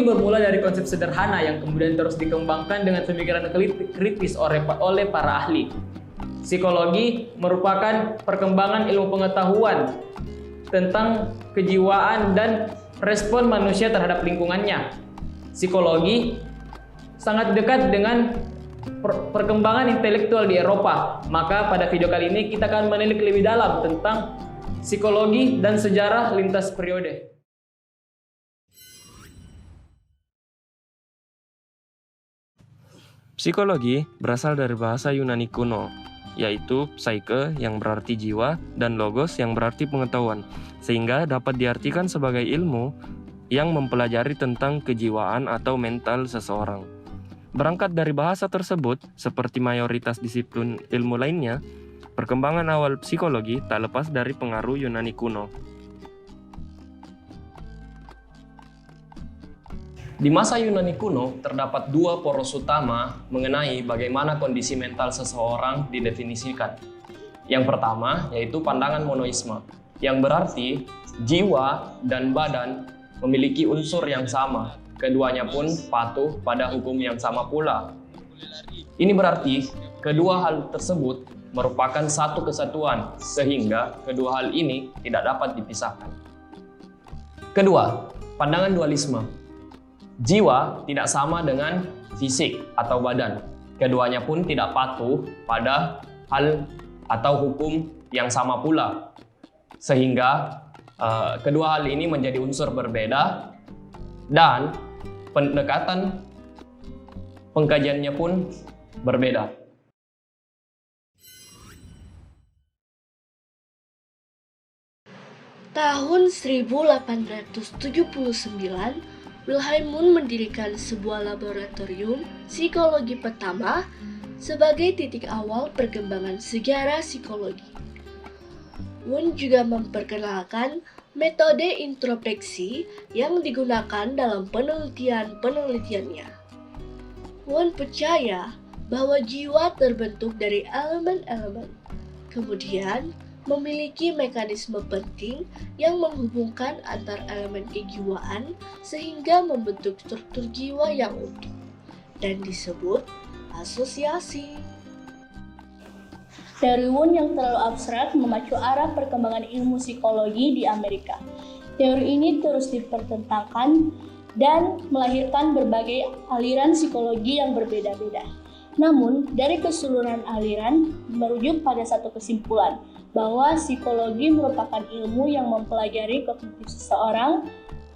bermula dari konsep sederhana yang kemudian terus dikembangkan dengan pemikiran kritis oleh para ahli. Psikologi merupakan perkembangan ilmu pengetahuan tentang kejiwaan dan respon manusia terhadap lingkungannya. Psikologi sangat dekat dengan perkembangan intelektual di Eropa. Maka pada video kali ini kita akan menilik lebih dalam tentang psikologi dan sejarah lintas periode. Psikologi berasal dari bahasa Yunani kuno, yaitu psyche yang berarti jiwa dan logos yang berarti pengetahuan, sehingga dapat diartikan sebagai ilmu yang mempelajari tentang kejiwaan atau mental seseorang. Berangkat dari bahasa tersebut, seperti mayoritas disiplin ilmu lainnya, perkembangan awal psikologi tak lepas dari pengaruh Yunani kuno. Di masa Yunani kuno, terdapat dua poros utama mengenai bagaimana kondisi mental seseorang didefinisikan. Yang pertama, yaitu pandangan monoisme, yang berarti jiwa dan badan memiliki unsur yang sama. Keduanya pun patuh pada hukum yang sama pula. Ini berarti kedua hal tersebut merupakan satu kesatuan, sehingga kedua hal ini tidak dapat dipisahkan. Kedua, pandangan dualisme. Jiwa tidak sama dengan fisik atau badan. Keduanya pun tidak patuh pada hal atau hukum yang sama pula. Sehingga kedua hal ini menjadi unsur berbeda dan pendekatan pengkajiannya pun berbeda. Tahun 1879, Wilhelm Wundt mendirikan sebuah laboratorium psikologi pertama sebagai titik awal perkembangan sejarah psikologi. Wundt juga memperkenalkan metode introspeksi yang digunakan dalam penelitiannya. Wundt percaya bahwa jiwa terbentuk dari elemen-elemen, kemudian memiliki mekanisme penting yang menghubungkan antar elemen kejiwaan sehingga membentuk struktur jiwa yang utuh dan disebut asosiasi. Teori Wundt yang terlalu abstrak memacu arah perkembangan ilmu psikologi di Amerika. Teori ini terus dipertentangkan dan melahirkan berbagai aliran psikologi yang berbeda-beda. Namun, dari keseluruhan aliran merujuk pada satu kesimpulan, bahwa psikologi merupakan ilmu yang mempelajari kognitif seseorang,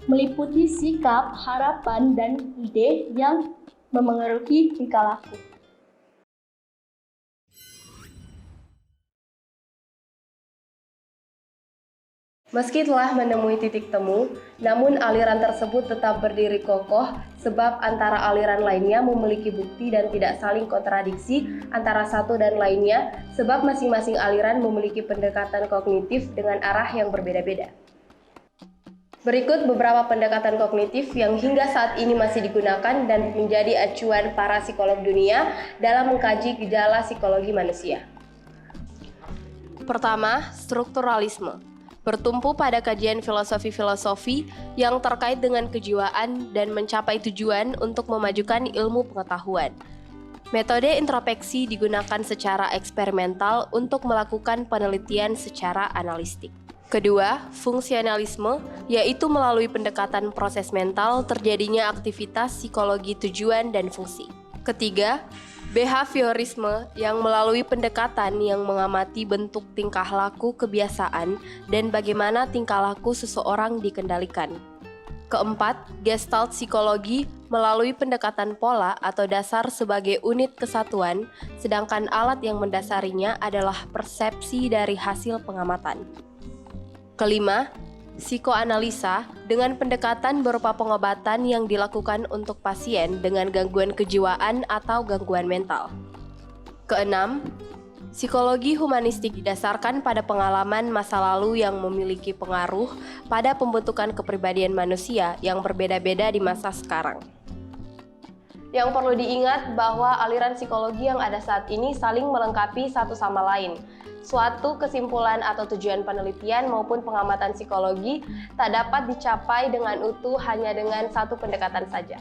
meliputi sikap, harapan, dan ide yang memengaruhi tingkah laku. Meski telah menemui titik temu, namun aliran tersebut tetap berdiri kokoh sebab antara aliran lainnya memiliki bukti dan tidak saling kontradiksi antara satu dan lainnya sebab masing-masing aliran memiliki pendekatan kognitif dengan arah yang berbeda-beda. Berikut beberapa pendekatan kognitif yang hingga saat ini masih digunakan dan menjadi acuan para psikolog dunia dalam mengkaji gejala psikologi manusia. Pertama, strukturalisme. Bertumpu pada kajian filosofi-filosofi yang terkait dengan kejiwaan dan mencapai tujuan untuk memajukan ilmu pengetahuan. Metode introspeksi digunakan secara eksperimental untuk melakukan penelitian secara analistik. Kedua, fungsionalisme, yaitu melalui pendekatan proses mental terjadinya aktivitas psikologi tujuan dan fungsi. Ketiga, behaviorisme yang melalui pendekatan yang mengamati bentuk tingkah laku kebiasaan dan bagaimana tingkah laku seseorang dikendalikan. Keempat, gestalt psikologi melalui pendekatan pola atau dasar sebagai unit kesatuan, sedangkan alat yang mendasarinya adalah persepsi dari hasil pengamatan. Kelima, psikoanalisa dengan pendekatan berupa pengobatan yang dilakukan untuk pasien dengan gangguan kejiwaan atau gangguan mental. Keenam, psikologi humanistik didasarkan pada pengalaman masa lalu yang memiliki pengaruh pada pembentukan kepribadian manusia yang berbeda-beda di masa sekarang. Yang perlu diingat bahwa aliran psikologi yang ada saat ini saling melengkapi satu sama lain. Suatu kesimpulan atau tujuan penelitian maupun pengamatan psikologi tak dapat dicapai dengan utuh hanya dengan satu pendekatan saja.